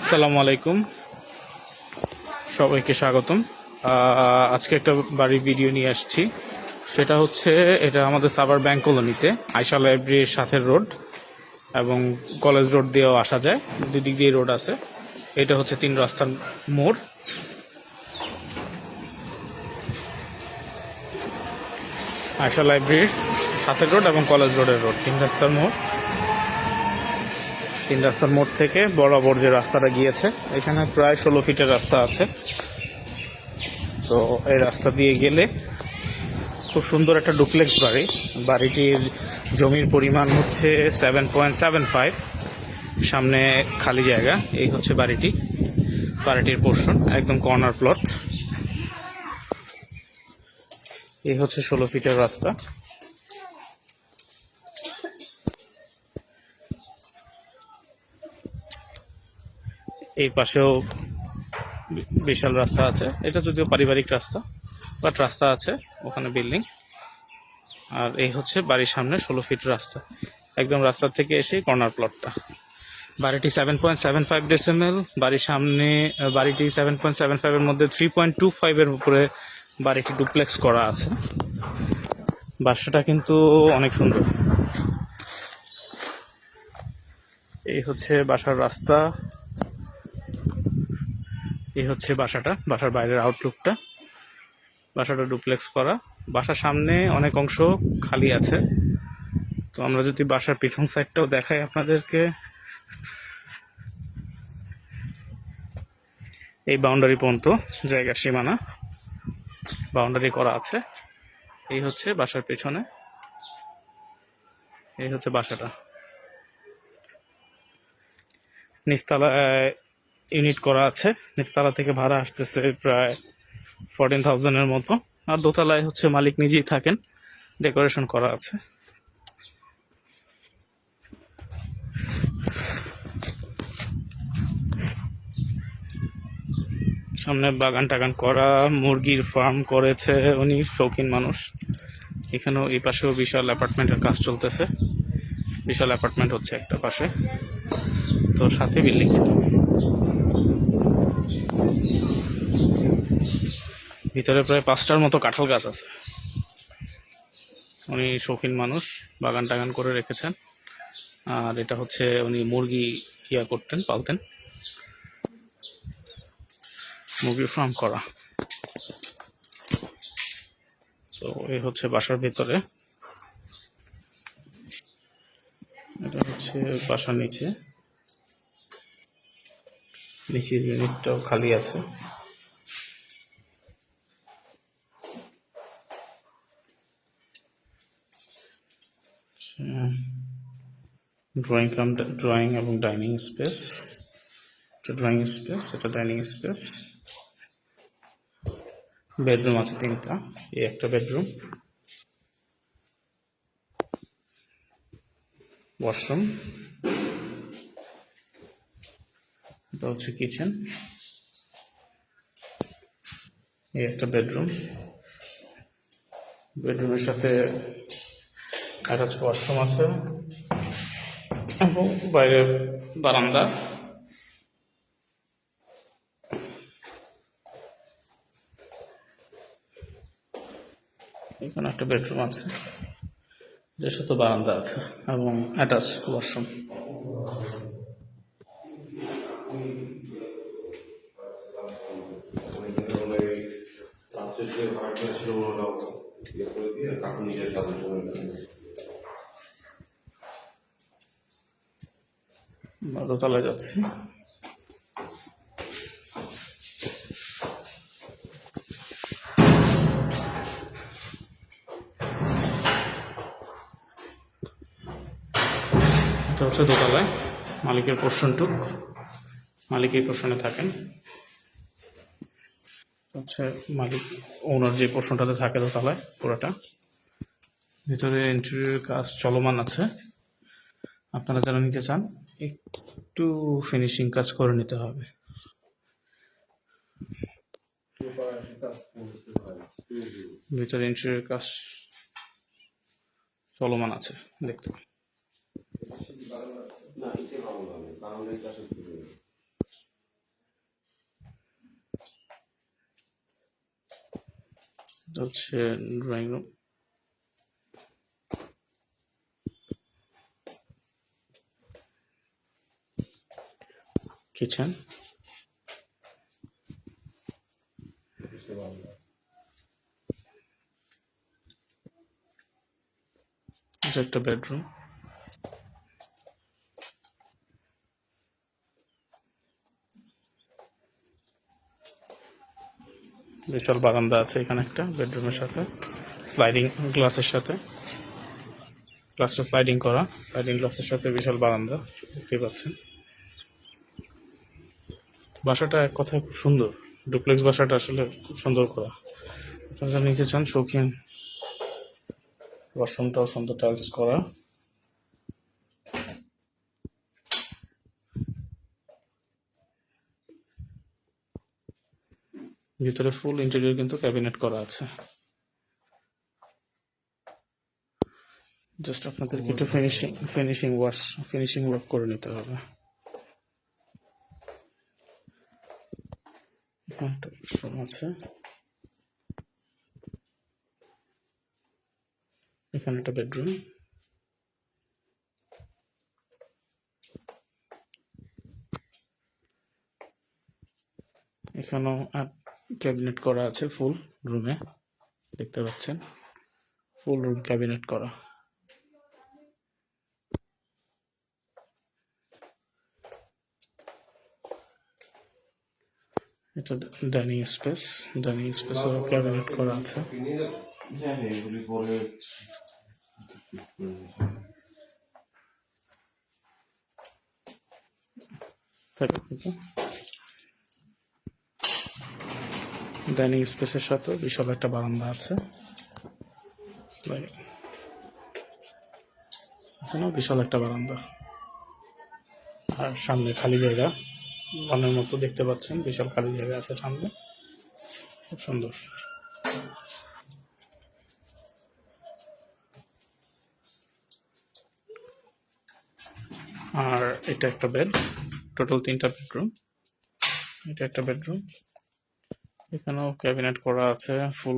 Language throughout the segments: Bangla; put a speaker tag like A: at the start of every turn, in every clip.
A: আসসালামু আলাইকুম, সবাইকে স্বাগতম। আজকে একটা বাড়ির ভিডিও নিয়ে আসছি। সেটা হচ্ছে, এটা আমাদের সাভার ব্যাংক কলোনিতে আয়শা লাইব্রেরির সাথে রোড এবং কলেজ রোড দিয়েও আসা যায়, দুদিক দিয়ে রোড আছে। এটা হচ্ছে 3 রাস্তার মোড়। আয়শা লাইব্রেরির সাথে রোড এবং কলেজ রোডের রোড, 3 রাস্তার মোড়। 3 রাস্তার মোড় থেকে বরাবর যে রাস্তাটা গিয়েছে, এখানে প্রায় 16 ফিটের রাস্তা আছে। তো এই রাস্তা দিয়ে গেলে খুব সুন্দর একটা ডুপ্লেক্স বাড়ি। বাড়িটির জমির পরিমাণ হচ্ছে 7.75। সামনে খালি জায়গা। এই হচ্ছে বাড়িটির পোর্শন, একদম কর্নার প্লট। এই হচ্ছে 16 ফিটের রাস্তা। এই পাশেও বিশাল রাস্তা আছে। এটা যদিও পারিবারিক রাস্তা, বাট রাস্তা আছে, ওখানে বিল্ডিং। আর এই হচ্ছে বাড়ির সামনে 16 ফিট রাস্তা, একদম রাস্তা থেকে এসে কর্নার প্লটটা। বাড়িটি 7.75 ডেসিমেল। বাড়িটি 7.75 এর মধ্যে 3.25 এর উপরে বাড়িটি ডুপ্লেক্স করা আছে। বাসাটা কিন্তু অনেক সুন্দর। এই হচ্ছে বাসার রাস্তা, এই হচ্ছে বাসার বাইরের আউটলুকটা। বাসাটা ডুপ্লেক্স করা। বাসার সামনে অনেক অংশ খালি আছে। তো আমরা যদি বাসার পিছন সাইডটাও দেখাই আপনাদেরকে, এই বাউন্ডারি পর্যন্ত জায়গার সীমানা বাউন্ডারি করা আছে। এই হচ্ছে বাসার পেছনে, এই হচ্ছে বাসাটা। নিচতলায় ইউনিট করা আছে। নিচতলা থেকে ভাড়া আসতেছে প্রায় 14,000 এর মতো। আর দোতলায় হচ্ছে মালিক নিজেই থাকেন, ডেকোরেশন করা আছে। সামনে বাগান টাগান করা, মুরগির ফার্ম করেছে উনি, শৌখিন মানুষ। এখানেও এই পাশেও বিশাল অ্যাপার্টমেন্টের কাজ চলতেছে। বিশাল অ্যাপার্টমেন্ট হচ্ছে একটা পাশে, তো সাথে বিল্ডিং। ভিতরে প্রায় 5টার মতো কাঁঠাল গাছ আছে। উনি শৌখিন মানুষ, বাগান টাগান করে রেখেছেন। আর এটা হচ্ছে উনি মুরগি পালতেন, মুরগির ফার্ম করা। তো এই হচ্ছে বাসার ভিতরে, এটা হচ্ছে বাসার নিচের ইউনিটটাও খালি আছে। ড্রয়িং এবং ডাইনিং স্পেস। এটা ড্রয়িং স্পেস, এটা ডাইনিং স্পেস। বেডরুম আছে 3টা। এই একটা বেডরুম, ওয়াশরুম। এটা হচ্ছে কিচেন। এই একটা বেডরুম, বেডরুমের সাথে অ্যাটাচ ওয়াশরুম আছে এবং বাইরে বারান্দা। এখানে একটা বেডরুম আছে, এটার সাথে বারান্দা আছে এবং অ্যাটাচ ওয়াশরুম। দোতলায় যাচ্ছি। এটা হচ্ছে দোতলায় মালিকের পোর্শনটুক। মালিক এই পোর্শনে থাকেন, হচ্ছে মালিক ওনার যে পোর্শনটাতে থাকে দোতলায় পুরোটা। ভিতরে ইন্টেরিয়র কাজ চলমান আছে। আপনারা যারা নিতে চান একটু ফিনিশিং কাজ করে নিতে হবে। ভিতরে ইন্টেরিয়র কাজ চলমান আছে, দেখতে পাবেন। হচ্ছে ড্রয়িং রুম, কিচেন, এটা একটা বেডরুম, বিশাল বারান্দা আছে এখানে একটা বেডরুমের সাথে, স্লাইডিং গ্লাসের সাথে, গ্লাসটা স্লাইডিং করা, স্লাইডিং গ্লাসের সাথে বিশাল বারান্দা দেখতে পাচ্ছেন। বাসাটা এক কথায় খুব সুন্দর, ডুপ্লেক্স বাসাটা আসলে খুব সুন্দর করা। আপনারা নিতে চান শৌখিন, ওয়াশরুমটাও সুন্দর টাইলস করা, ভিতরে ফুল ইন্টেরিয়র কিন্তু ক্যাবিনেট করা আছে। জাস্ট আপনাদেরকে একটু ফিনিশিং ওয়ার্ক করে নিতে হবে। এখানে একটা ওয়াশরুম আছে, এখানে একটা বেডরুম, এখানেও ক্যাবিনেট করা আছে ফুল রুমে, দেখতে পাচ্ছেন ফুল রুম ক্যাবিনেট করা। এটা ডাইনিং স্পেসেও ক্যাবিনেট করা আছে। ডাইনিং স্পেসের সাথে বিশাল একটা বারান্দা আছে, এখানেও বিশাল একটা বারান্দা, আর সামনে খালি জায়গা বনের মতো দেখতে পাচ্ছেন, বিশাল খালি জায়গা আছে সামনে, খুব সুন্দর। আর এটা একটা বেড, টোটাল 3টা বেডরুম, এটা একটা বেডরুম, এখানেও ক্যাবিনেট করা আছে, ফুল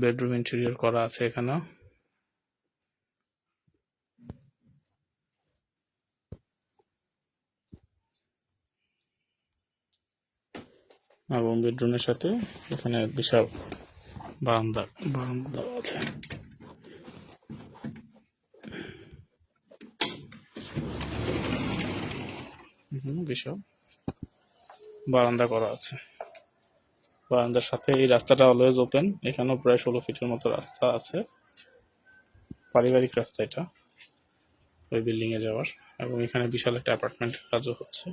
A: বেডরুম ইন্টেরিয়র করা আছে এখানেও। এবং বেডরুমের সাথে এখানে বিশাল বারান্দা দেওয়া আছে। বিশাল বারান্দা করা আছে, বারান্দার সাথে এই রাস্তাটা অলওয়েজ ওপেন, এখানেও প্রায় 16 ফিটের মতো রাস্তা আছে, পারিবারিক রাস্তা এটা ওই বিল্ডিং এ যাওয়ার, এবং এখানে বিশাল একটা অ্যাপার্টমেন্টের কাজও হচ্ছে।